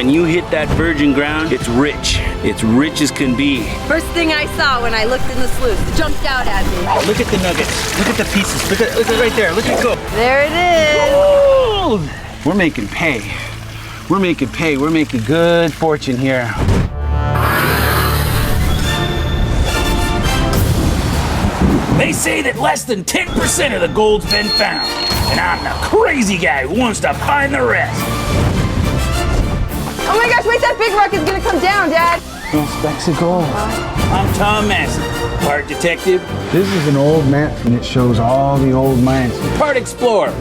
when you hit that virgin ground, it's rich. It's rich as can be. First thing I saw when I looked in the sluice, jumped out at me. Oh, look at the nuggets. Look at the pieces. Look at right there. Look at go. There it is. Gold! We're making pay. We're making pay. We're making good fortune here. They say that less than 10% of the gold's been found. And I'm the crazy guy who wants to find the rest. Oh my gosh, wait, that big rock is gonna come down, Dad. Those specks of gold. I'm Tom Massie, part detective. This is an old map and it shows all the old mines. Part explorer.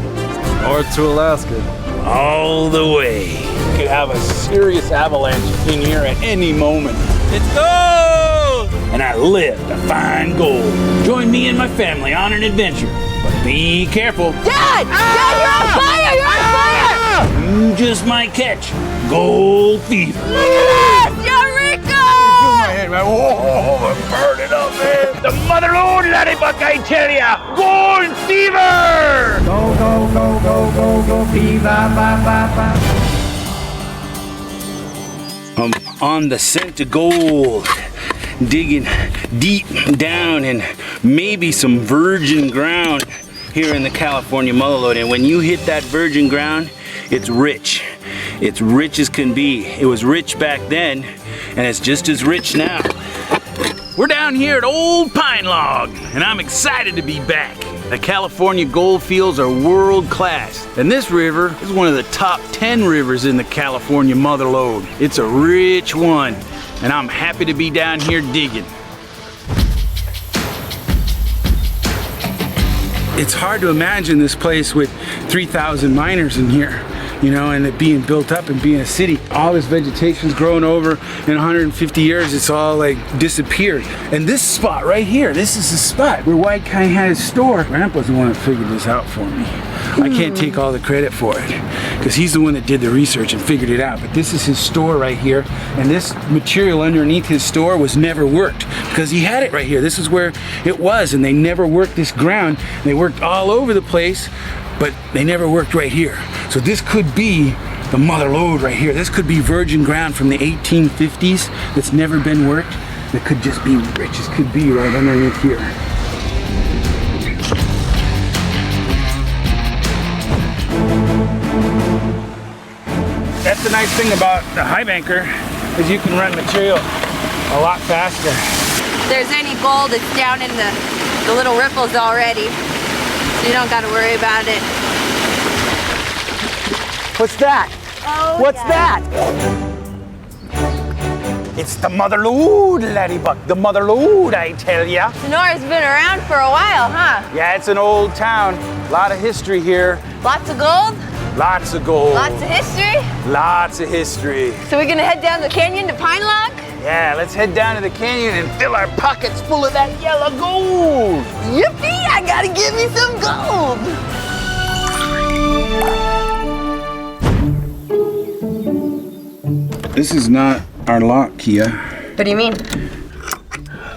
North to Alaska. All the way. Could have a serious avalanche in here at any moment. It's gold! And I live to find gold. Join me and my family on an adventure. But be careful. Dad! Dad, you're on fire! You're on fire! You just might catch gold fever. Look at this! Eureka! Oh, I'm burning up, man. The motherlode ladybug, I tell ya. Gold fever! Go, go, go, go, go, go, fever, ba, ba, ba. I'm on the scent of gold. Digging deep down in maybe some virgin ground here in the California motherlode. And when you hit that virgin ground, it's rich. It's rich as can be. It was rich back then, and it's just as rich now. We're down here at Old Pine Log, and I'm excited to be back. The California gold fields are world class, and this river is one of the top 10 rivers in the California motherlode. It's a rich one, and I'm happy to be down here digging. It's hard to imagine this place with 3,000 miners in here, you know, and it being built up and being a city. All this vegetation's grown over. In 150 years, it's all like disappeared. And this spot right here, this is the spot where White Guy had his store. Grandpa's the one that figured this out for me. I can't take all the credit for it because he's the one that did the research and figured it out. But this is his store right here. And this material underneath his store was never worked because he had it right here. This is where it was, and they never worked this ground. They worked all over the place, but they never worked right here. So this could be the motherlode right here. This could be virgin ground from the 1850s that's never been worked. That could just be rich as could be right underneath here. That's the nice thing about the high banker is you can run material a lot faster. If there's any gold, it's down in the little ripples already. So you don't gotta worry about it. What's that? Oh, What's yeah. that? It's the motherlode, ladybug. The motherlode, I tell ya. Sonora's been around for a while, huh? Yeah, it's an old town. A lot of history here. Lots of gold? Lots of gold. Lots of history? Lots of history. So we're gonna head down the canyon to Pine Log? Yeah, let's head down to the canyon and fill our pockets full of that yellow gold. Yippee! I gotta give me some gold! This is not our lock, Kia. What do you mean?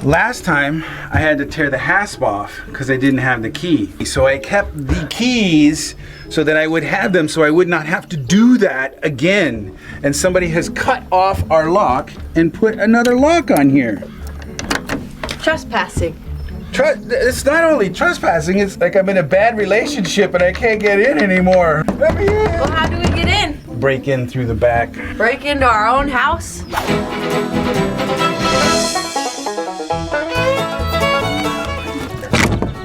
Last time, I had to tear the hasp off because I didn't have the key. So I kept the keys so that I would have them so I would not have to do that again. And somebody has cut off our lock and put another lock on here. Trespassing. It's not only trespassing, it's like I'm in a bad relationship and I can't get in anymore. Let me in. Well, how do we get in? Break in through the back. Break into our own house?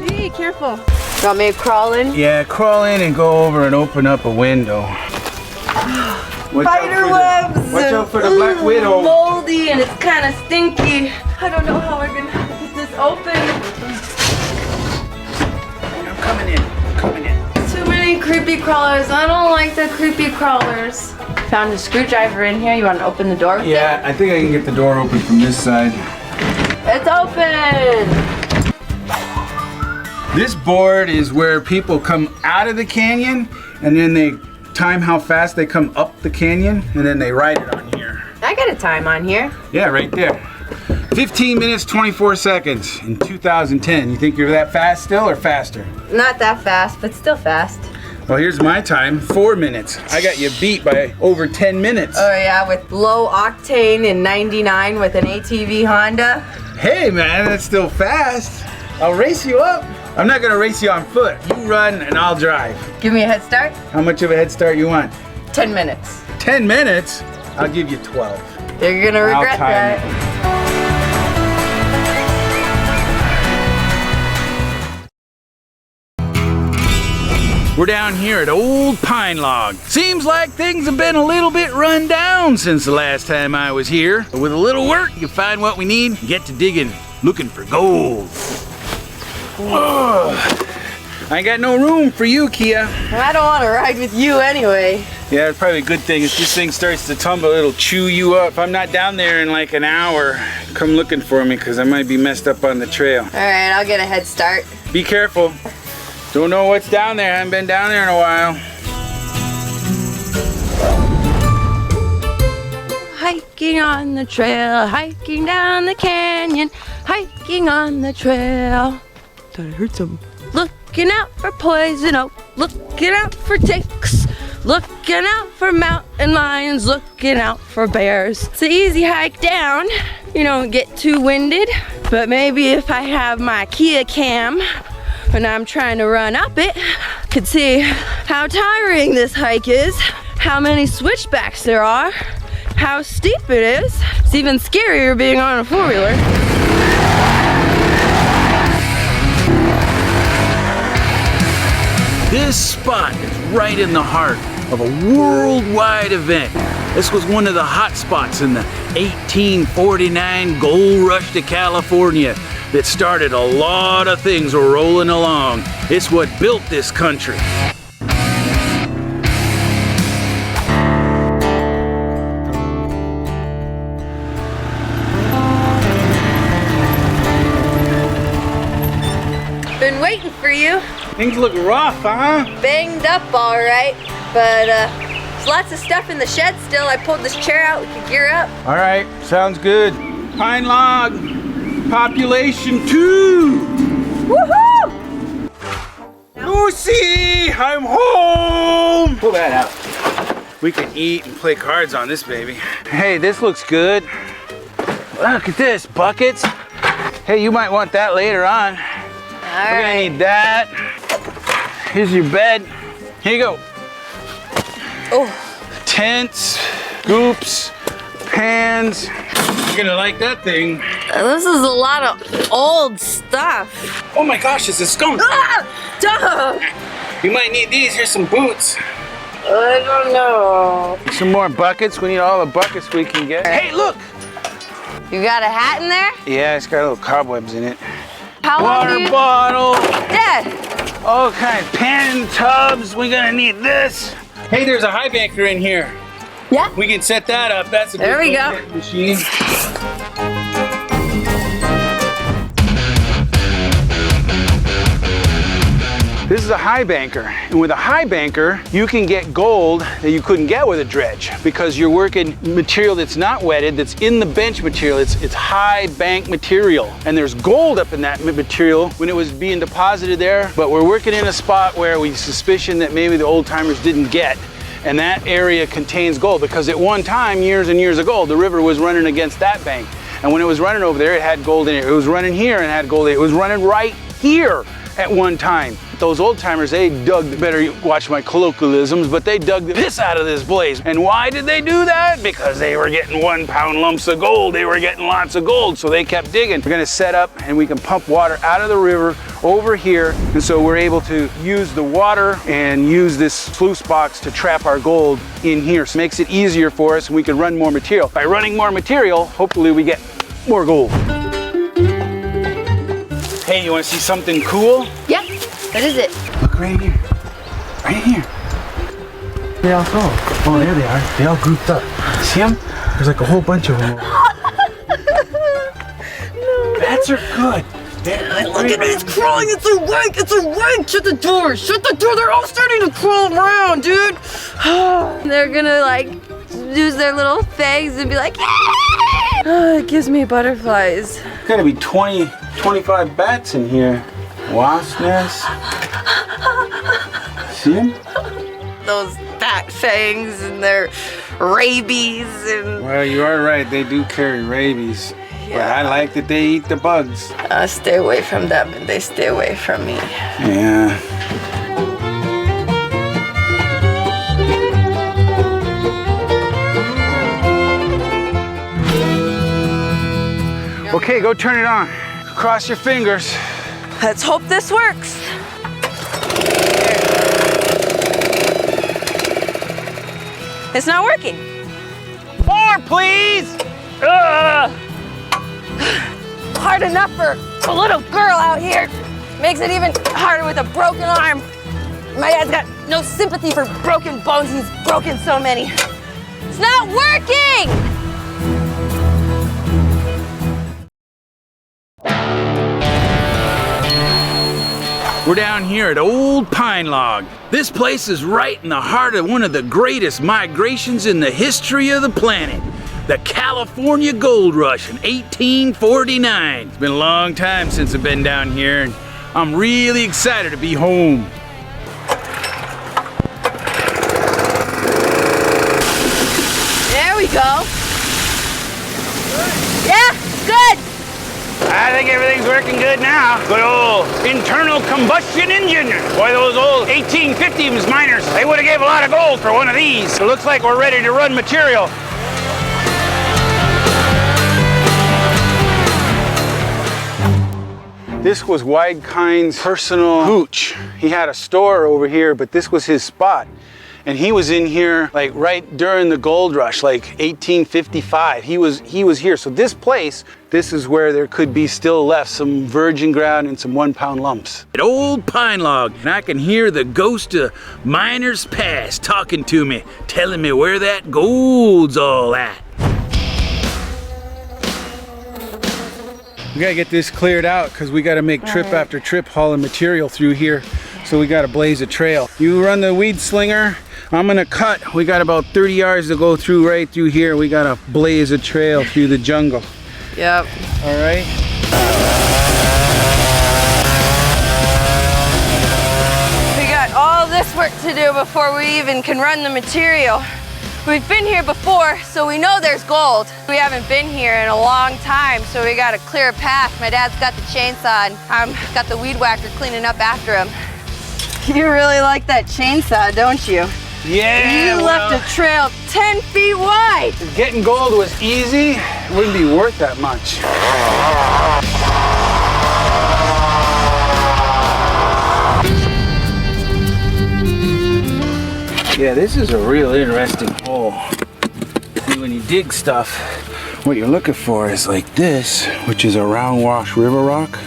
Hey, careful. You want me to crawl in? Yeah, crawl in and go over and open up a window. Spider webs! Watch out for the black widow. Moldy and it's kind of stinky. I don't know how we're gonna get this open. I'm coming in. I'm coming in. Too many creepy crawlers. I don't like the creepy crawlers. Found a screwdriver in here. You want to open the door with Yeah, I think I can get the door open from this side. It's open! This board is where people come out of the canyon and then they time how fast they come up the canyon and then they write it on here. I got a time on here. Yeah, right there. 15 minutes, 24 seconds in 2010. You think you're that fast still or faster? Not that fast, but still fast. Well, here's my time, 4 minutes. I got you beat by over 10 minutes. Oh yeah, with low octane in 99 with an ATV Honda. Hey man, that's still fast. I'll race you up. I'm not gonna race you on foot. You run and I'll drive. Give me a head start. How much of a head start you want? 10 minutes. 10 minutes? I'll give you 12. You're gonna regret that. We're down here at Old Pine Log. Seems like things have been a little bit run down since the last time I was here. But with a little work, you find what we need, get to digging, looking for gold. Oh, I ain't got no room for you, Kia. I don't want to ride with you anyway. Yeah, it's probably a good thing. If this thing starts to tumble, it'll chew you up. If I'm not down there in like an hour, come looking for me because I might be messed up on the trail. All right, I'll get a head start. Be careful. Don't know what's down there. I haven't been down there in a while. Hiking on the trail, hiking down the canyon, hiking on the trail. Thought I heard something. Looking out for poison oak, looking out for ticks, looking out for mountain lions, looking out for bears. It's an easy hike down. You don't get too winded, but maybe if I have my Kia cam when I'm trying to run up it, could see how tiring this hike is, how many switchbacks there are, how steep it is. It's even scarier being on a four-wheeler. This spot is right in the heart of a worldwide event. This was one of the hot spots in the 1849 gold rush to California that started a lot of things rolling along. It's what built this country. Been waiting for you. Things look rough, huh? Banged up all right, but there's lots of stuff in the shed still. I pulled this chair out, we can gear up. All right, sounds good. Pine Log, population 2. Woohoo! Lucy, I'm home. Pull that out. We can eat and play cards on this baby. Hey, this looks good. Look at this, buckets. Hey, you might want that later on. All We're gonna need that. Here's your bed. Here you go. Oh. Tents, scoops, pans. You're gonna like that thing. This is a lot of old stuff. Oh my gosh, it's a skunk. Ah! Duh! You might need these. Here's some boots. I don't know. Some more buckets. We need all the buckets we can get. Hey, look! You got a hat in there? Yeah, it's got little cobwebs in it. How long Water do you... bottle. Dad! All kinds. Pan tubs. We're gonna need this. Hey, there's a high banker in here. Yeah? We can set that up. That's a There good we go. machine. This is a high banker, and with a high banker, you can get gold that you couldn't get with a dredge because you're working material that's not wetted, that's in the bench material. It's high bank material, and there's gold up in that material when it was being deposited there, but we're working in a spot where we suspicion that maybe the old timers didn't get, and that area contains gold because at one time, years and years ago, the river was running against that bank, and when it was running over there, it had gold in it. It was running here and had gold in it. It was running right here at one time. Those old timers, they dug, better watch my colloquialisms, but they dug the piss out of this place. And why did they do that? Because they were getting 1 pound lumps of gold. They were getting lots of gold, so they kept digging. We're gonna set up and we can pump water out of the river over here. And so we're able to use the water and use this sluice box to trap our gold in here. So it makes it easier for us and we can run more material. By running more material, hopefully we get more gold. Hey, you wanna see something cool? Yeah. What is it? Look right here. Right here. They all go. Oh, there they are. They all grouped up. See them? There's like a whole bunch of them. No. Bats are good. Look at it, it's crawling. It's a wake. It's a wake. Shut the door. Shut the door. They're all starting to crawl around, dude. They're gonna like use their little fangs and be like, oh, it gives me butterflies. There's gotta be 20, 25 bats in here. Wasp nest. See them? those bat fangs and their rabies and... Well, you are right. They do carry rabies. But I like that they eat the bugs. I stay away from them and they stay away from me. Yeah. Okay, go turn it on. Cross your fingers. Let's hope this works. It's not working. More, please! Hard enough for a little girl out here. Makes it even harder with a broken arm. My dad's got no sympathy for broken bones. He's broken so many. It's not working! We're down here at Old Pine Log. This place is right in the heart of one of the greatest migrations in the history of the planet. The California Gold Rush in 1849. It's been a long time since I've been down here, and I'm really excited to be home. There we go. Yeah, good. I think everything's working good now. Good old internal combustion engine. Boy, those old 1850s miners, they would have gave a lot of gold for one of these. It looks like we're ready to run material. This was Weidkind's personal hooch. He had a store over here, but this was his spot. And he was in here like right during the gold rush, like 1855. He was here. So this place, this is where there could be still left some virgin ground and some 1 pound lumps. At Old Pine Log, and I can hear the ghost of miners past talking to me, telling me where that gold's all at. We gotta get this cleared out because we gotta make trip after trip hauling material through here. So we gotta blaze a trail. You run the weed slinger, I'm gonna cut. We got about 30 yards to go through right through here. We gotta blaze a trail through the jungle. Yep. All right. We got all this work to do before we even can run the material. We've been here before, so we know there's gold. We haven't been here in a long time, so we gotta clear a path. My dad's got the chainsaw, and I've got the weed whacker cleaning up after him. You really like that chainsaw, don't you? Yeah. You left a trail 10 feet wide. If getting gold was easy, it wouldn't be worth that much. Yeah, this is a real interesting hole. See, when you dig stuff, what you're looking for is like this, which is a round wash river rock.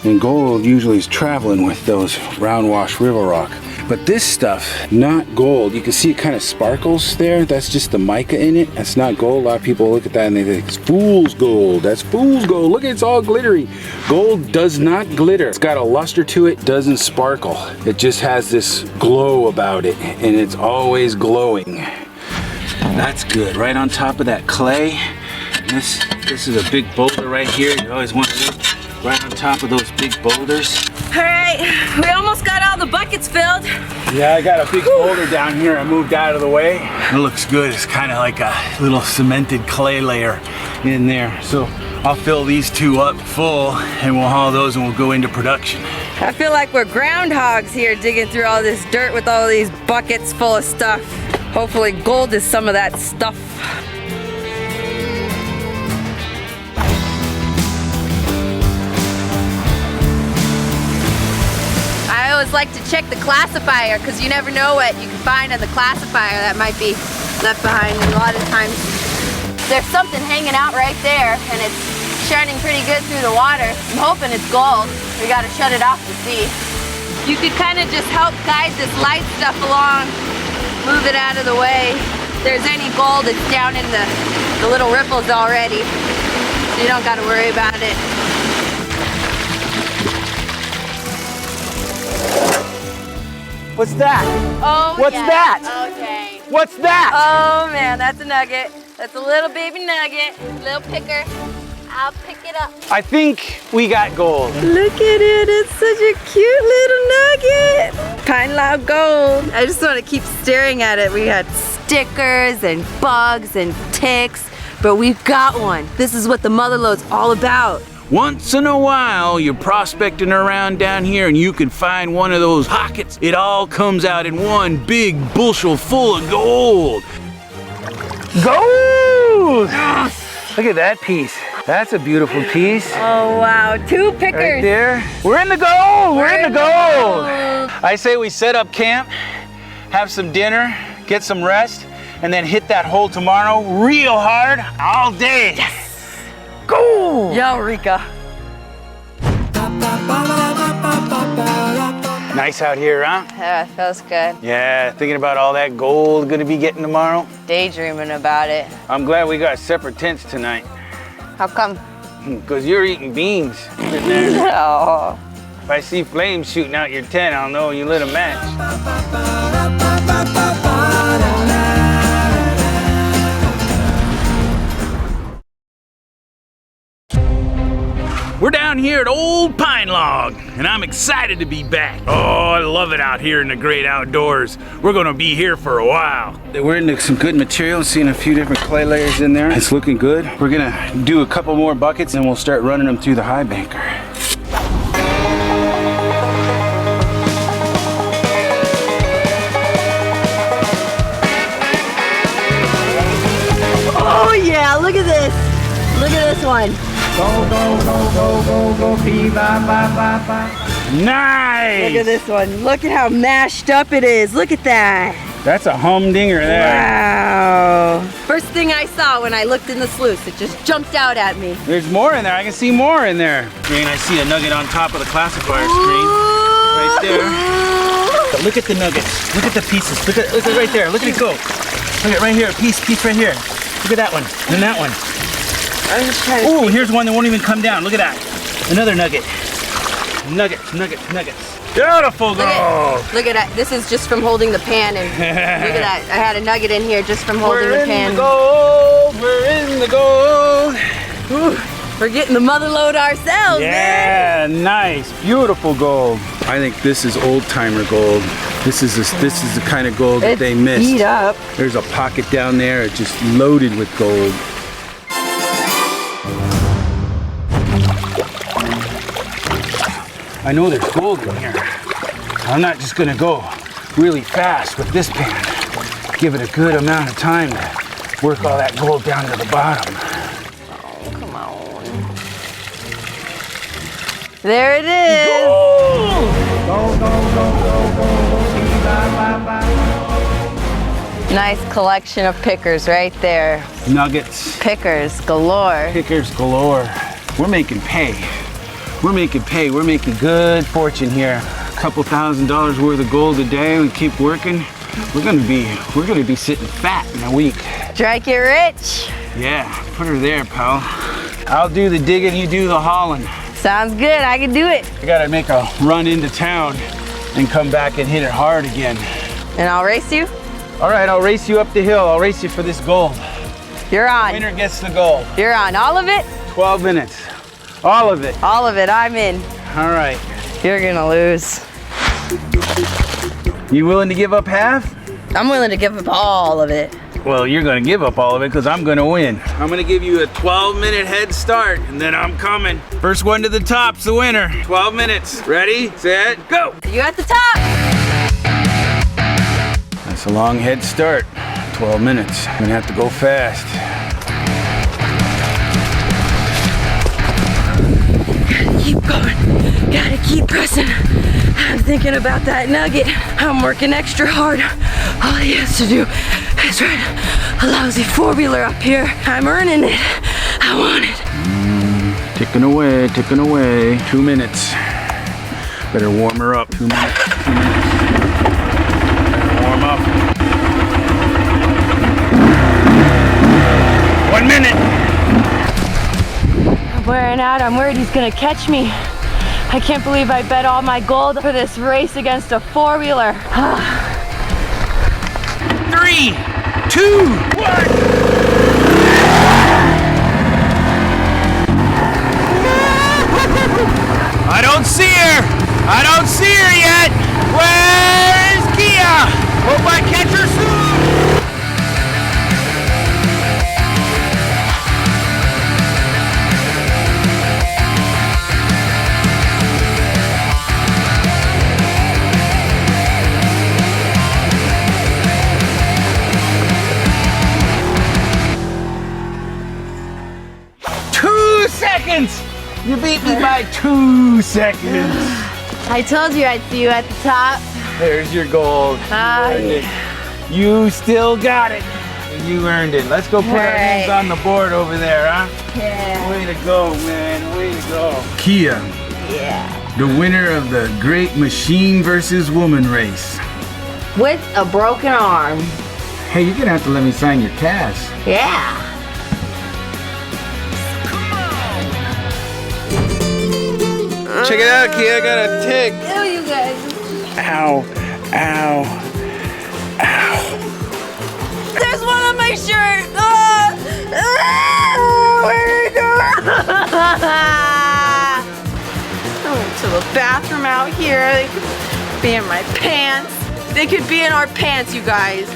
And gold usually is traveling with those round wash river rock. But this stuff, not gold. You can see it kind of sparkles there. That's just the mica in it. That's not gold. A lot of people look at that and they think it's fool's gold. That's fool's gold. Look, it's all glittery. Gold does not glitter. It's got a luster to it, doesn't sparkle. It just has this glow about it, and it's always glowing. That's good. Right on top of that clay. This is a big boulder right here. You always want to look right on top of those big boulders. All right, we almost got all the buckets filled. Yeah, I got a big boulder down here. I moved out of the way. It looks good. It's kind of like a little cemented clay layer in there. So I'll fill these two up full and we'll haul those and we'll go into production. I feel like we're groundhogs here digging through all this dirt with all these buckets full of stuff. Hopefully gold is some of that stuff. I always like to check the classifier because you never know what you can find on the classifier that might be left behind. And a lot of times there's something hanging out right there and it's shining pretty good through the water. I'm hoping it's gold. We gotta shut it off to see. You could kind of just help guide this light stuff along, move it out of the way. If there's any gold, it's down in the little ripples already. So you don't gotta worry about it. What's that? Oh, What's yes. that? Okay. What's that? Oh man, that's a nugget. That's a little baby nugget, little picker. I'll pick it up. I think we got gold. Look at it, it's such a cute little nugget. Pine log gold. I just want to keep staring at it. We had stickers and bugs and ticks, but we've got one. This is what the mother lode's all about. Once in a while, you're prospecting around down here and you can find one of those pockets. It all comes out in one big bushel full of gold. Gold! Look at that piece. That's a beautiful piece. Oh wow, 2 pickers. Right there. We're in the gold. We're in the gold. I say we set up camp, have some dinner, get some rest, and then hit that hole tomorrow real hard all day. Yes. Gold! Eureka. Nice out here, huh? Yeah, feels good. Yeah, thinking about all that gold gonna be getting tomorrow. Daydreaming about it. I'm glad we got separate tents tonight. How come? Because you're eating beans sitting there. Oh. If I see flames shooting out your tent, I'll know you lit a match. We're down here at Old Pine Log, and I'm excited to be back. Oh, I love it out here in the great outdoors. We're gonna be here for a while. We're into some good material, seeing a few different clay layers in there. It's looking good. We're gonna do a couple more buckets and we'll start running them through the high banker. Oh yeah, look at this. Look at this one. Go, go, go, go, go, go, fee, ba, ba, ba, ba. Nice! Look at this one. Look at how mashed up it is. Look at that. That's a humdinger there. Wow. First thing I saw when I looked in the sluice, it just jumped out at me. There's more in there. I can see more in there. And I see a nugget on top of the classifier screen. Right there. But look at the nuggets. Look at the pieces. Look at right there. Look at it go. Look at right here. Piece right here. Look at that one. And that one. I'm just trying to Oh, here's one that won't even come down. Look at that. Another nugget. Nuggets. Beautiful gold. Look at that. This is just from holding the pan. And look at that. I had a nugget in here just from holding the pan. We're in the gold. Ooh, we're getting the mother lode ourselves, man. Yeah, nice, beautiful gold. I think this is old timer gold. This is the kind of gold that they missed. Beat up. There's a pocket down there, it's just loaded with gold. I know there's gold in here. I'm not just gonna go really fast with this pan. Give it a good amount of time to work all that gold down to the bottom. Oh, come on. There it is. Gold! Go, go, go, go, go, fee, ba, ba, ba. Nice collection of pickers right there. Nuggets. Pickers galore. Pickers galore. We're making pay. We're making pay. We're making good fortune here. A couple $1,000s worth of gold a day. We keep working. We're gonna be sitting fat in a week. Strike it rich. Yeah, put her there, pal. I'll do the digging, you do the hauling. Sounds good. I can do it. I gotta make a run into town and come back and hit it hard again. And I'll race you. All right, I'll race you up the hill. I'll race you for this gold. You're on. Winner gets the gold. You're on. All of it? 12 minutes. All of it. All of it. I'm in. All right. You're gonna lose. You willing to give up half? I'm willing to give up all of it. Well, you're gonna give up all of it because I'm gonna win. I'm gonna give you a 12-minute head start and then I'm coming. First one to the top's the winner. 12 minutes. Ready, set, go. You at the top. That's a long head start. 12 minutes. I'm gonna have to go fast. Keep going. Gotta keep pressing. I'm thinking about that nugget. I'm working extra hard. All he has to do is ride a lousy four-wheeler up here. I'm earning it. I want it. Ticking away, ticking away. 2 minutes. Better warm her up. 2 minutes. 2 minutes. Better warm up. 1 minute. I'm wearing out. I'm worried he's gonna catch me. I can't believe I bet all my gold for this race against a four-wheeler. 3, 2, 1. I don't see her. I don't see her yet. Way seconds! You beat me by 2 seconds. I told you I'd see you at the top. There's your gold. You earned it. You still got it. And you earned it. Let's go put our names on the board over there, huh? Yeah. Way to go, man. Way to go. Kia. Yeah. The winner of the Great Machine versus Woman race. With a broken arm. Hey, you're gonna have to let me sign your cast. Yeah. Check it out, Kia. I got a tick. Ew, you guys. Ow. Ow. Ow. There's one on my shirt. Where did it go? I went to the bathroom out here. They could be in my pants. They could be in our pants, you guys.